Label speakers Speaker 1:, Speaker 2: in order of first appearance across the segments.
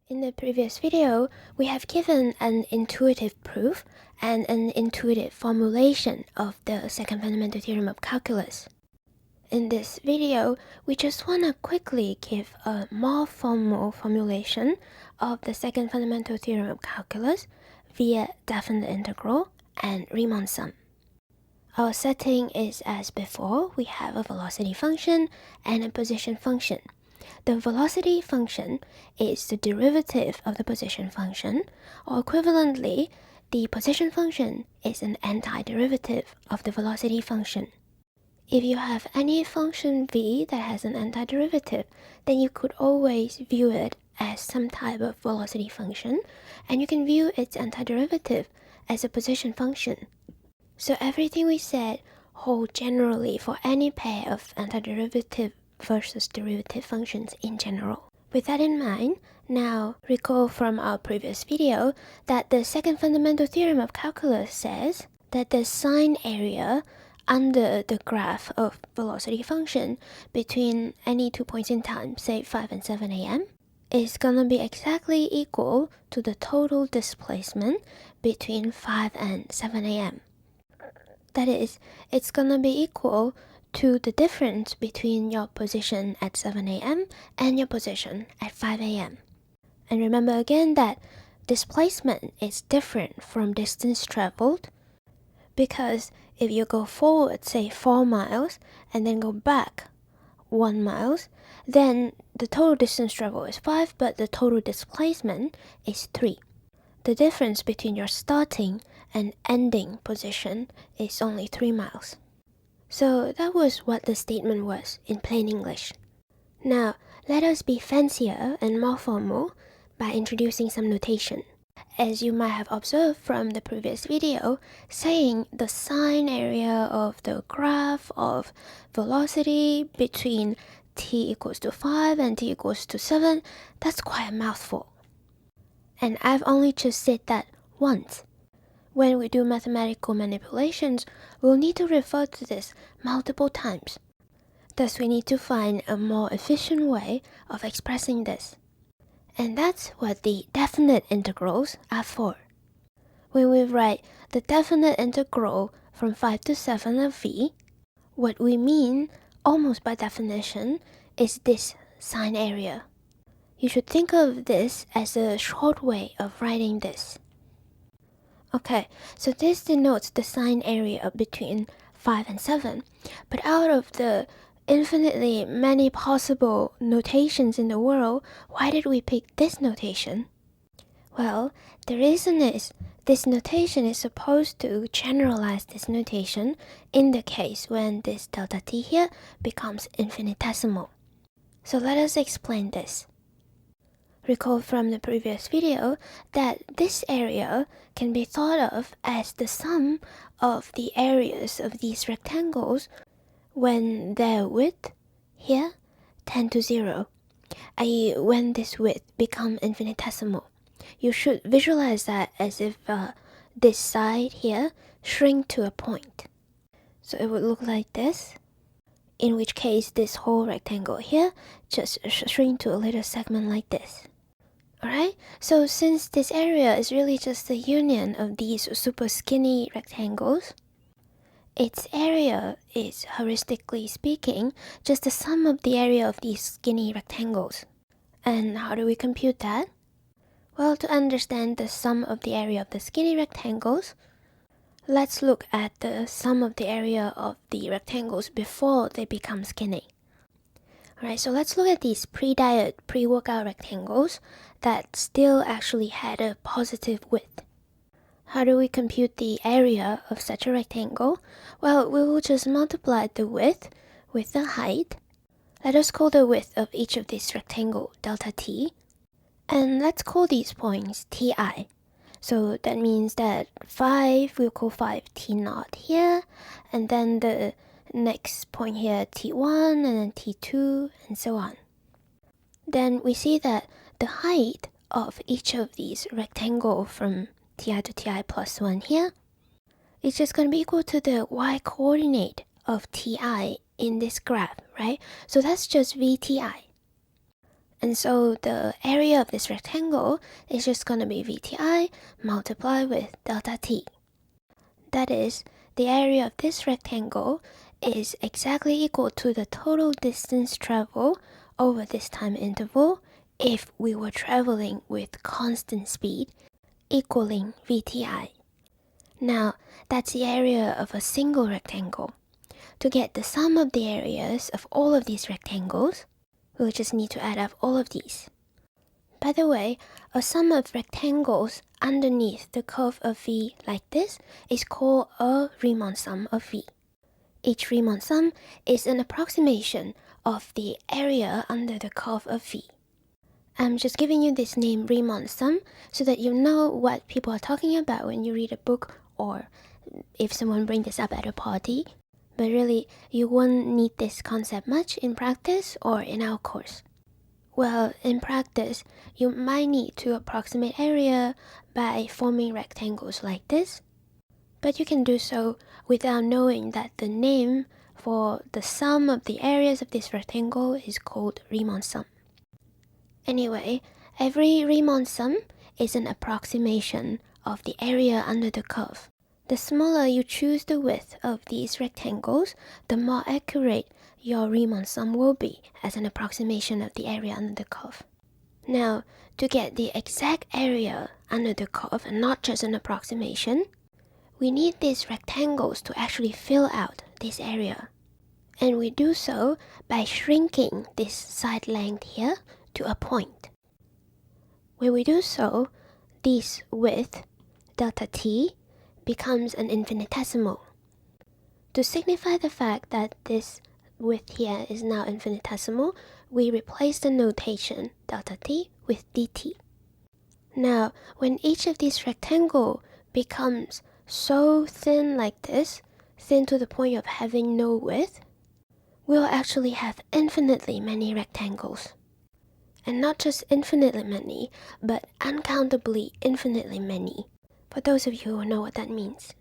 Speaker 1: In the previous video, we have given an intuitive proof and an intuitive formulation of the second fundamental theorem of calculus. In this video, we just want to quickly give a more formal formulation of the second fundamental theorem of calculus via definite integral and Riemann sum. Our setting is as before. We have a velocity function and a position function. The velocity function is the derivative of the position function, or equivalently, the position function is an antiderivative of the velocity function. If you have any function v that has an antiderivative, then you could always view it as some type of velocity function, and you can view its antiderivative as a position function. So everything we said holds generally for any pair of antiderivative versus derivative functions in general. With that in mind, now recall from our previous video that the second fundamental theorem of calculus says that the sine area under the graph of velocity function between any 2 points in time, say 5 and 7 a.m., is gonna be exactly equal to the total displacement between 5 and 7 a.m. That is, it's gonna be equal to the difference between your position at 7 a.m. and your position at 5 a.m. And remember again that displacement is different from distance traveled, because if you go forward, say 4 miles, and then go back 1 mile, then the total distance traveled is 5, but the total displacement is 3. The difference between your starting and ending position is only 3 miles. So that was what the statement was in plain English. Now, let us be fancier and more formal by introducing some notation. As you might have observed from the previous video, saying the sine area of the graph of velocity between t equals to 5 and t equals to 7, that's quite a mouthful. And I've only just said that once. When we do mathematical manipulations, we'll need to refer to this multiple times. Thus, we need to find a more efficient way of expressing this. And that's what the definite integrals are for. When we write the definite integral from 5 to 7 of v, what we mean, almost by definition, is this sine area. You should think of this as a short way of writing this. Okay, so this denotes the sine area between 5 and 7, but out of the infinitely many possible notations in the world, why did we pick this notation? Well, the reason is this notation is supposed to generalize this notation in the case when this delta t here becomes infinitesimal. So let us explain this. Recall from the previous video that this area can be thought of as the sum of the areas of these rectangles when their width here tend to 0, i.e. when this width becomes infinitesimal. You should visualize that as if this side here shrink to a point. So it would look like this, in which case this whole rectangle here just shrink to a little segment like this. Alright, so since this area is really just the union of these super skinny rectangles, its area is, heuristically speaking, just the sum of the area of these skinny rectangles. And how do we compute that? Well, to understand the sum of the area of the skinny rectangles, let's look at the sum of the area of the rectangles before they become skinny. Alright, so let's look at these pre-diet, pre-workout rectangles that still actually had a positive width. How do we compute the area of such a rectangle? Well, we will just multiply the width with the height. Let us call the width of each of these rectangles delta t. And let's call these points ti. So that means that 5, we'll call 5 t0 here. And then the next point here t1 and then t2 and so on. Then we see that the height of each of these rectangles from ti to ti plus 1 here is just going to be equal to the y-coordinate of ti in this graph, right? So that's just vti. And so the area of this rectangle is just going to be VTI multiplied with delta t. That is, the area of this rectangle is exactly equal to the total distance traveled over this time interval if we were traveling with constant speed, equaling VTI. Now, that's the area of a single rectangle. To get the sum of the areas of all of these rectangles, we'll just need to add up all of these. By the way, a sum of rectangles underneath the curve of V like this is called a Riemann sum of V. Each Riemann sum is an approximation of the area under the curve of V. I'm just giving you this name Riemann sum so that you know what people are talking about when you read a book or if someone brings this up at a party. But really, you won't need this concept much in practice or in our course. Well, in practice, you might need to approximate area by forming rectangles like this, but you can do so without knowing that the name for the sum of the areas of this rectangle is called Riemann sum. Anyway, every Riemann sum is an approximation of the area under the curve. The smaller you choose the width of these rectangles, the more accurate your Riemann sum will be as an approximation of the area under the curve. Now, to get the exact area under the curve and not just an approximation, we need these rectangles to actually fill out this area. And we do so by shrinking this side length here to a point. When we do so, this width, delta t, becomes an infinitesimal. To signify the fact that this width here is now infinitesimal, we replace the notation delta t with dt. Now, when each of these rectangles becomes so thin like this, thin to the point of having no width, we'll actually have infinitely many rectangles. And not just infinitely many, but uncountably infinitely many, for those of you who know what that means.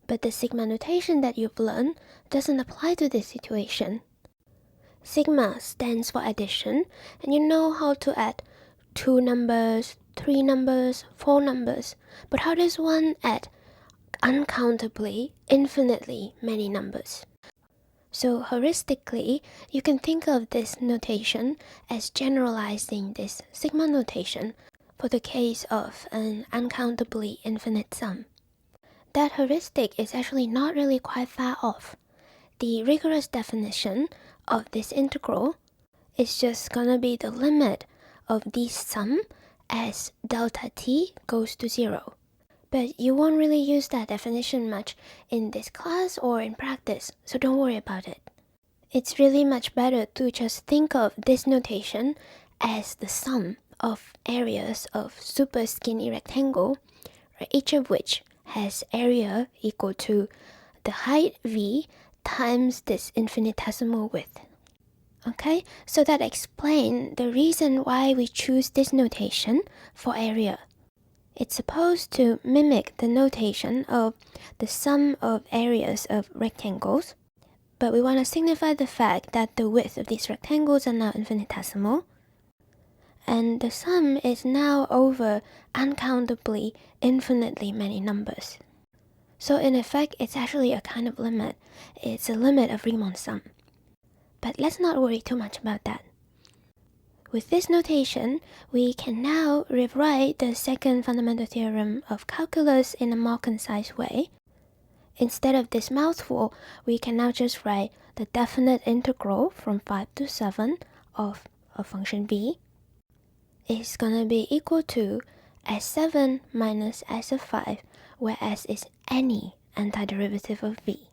Speaker 1: But the sigma notation that you've learned doesn't apply to this situation. Sigma stands for addition, and you know how to add 2 numbers, 3 numbers, 4 numbers, but how does one add uncountably, infinitely many numbers? So heuristically, you can think of this notation as generalizing this sigma notation for the case of an uncountably infinite sum. That heuristic is actually not really quite far off. The rigorous definition of this integral is just gonna be the limit of this sum as delta t goes to 0. But you won't really use that definition much in this class or in practice, so don't worry about it. It's really much better to just think of this notation as the sum of areas of super skinny rectangle, each of which has area equal to the height v times this infinitesimal width. Okay, so that explains the reason why we choose this notation for area. It's supposed to mimic the notation of the sum of areas of rectangles, but we want to signify the fact that the width of these rectangles are now infinitesimal, and the sum is now over uncountably infinitely many numbers. So in effect, it's actually a kind of limit. It's a limit of Riemann sum. But let's not worry too much about that. With this notation, we can now rewrite the second fundamental theorem of calculus in a more concise way. Instead of this mouthful, we can now just write the definite integral from 5 to 7 of a function b is gonna be equal to s7 minus s of 5, where s is any antiderivative of v.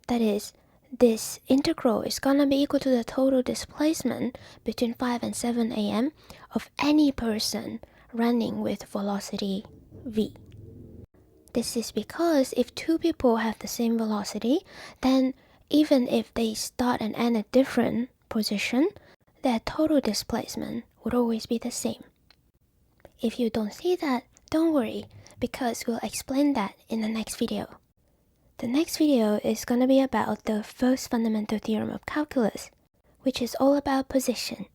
Speaker 1: That is, this integral is gonna be equal to the total displacement between 5 and 7 am of any person running with velocity v. This is because if two people have the same velocity, then even if they start and end at different position, their total displacement would always be the same. If you don't see that, don't worry, because we'll explain that in the next video. The next video is going to be about the first fundamental theorem of calculus, which is all about position.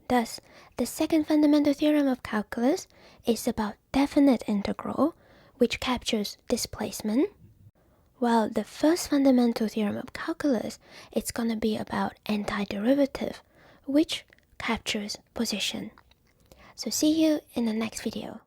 Speaker 1: Thus, the second fundamental theorem of calculus is about definite integral, which captures displacement, while the first fundamental theorem of calculus is going to be about antiderivative, which captures position. So see you in the next video.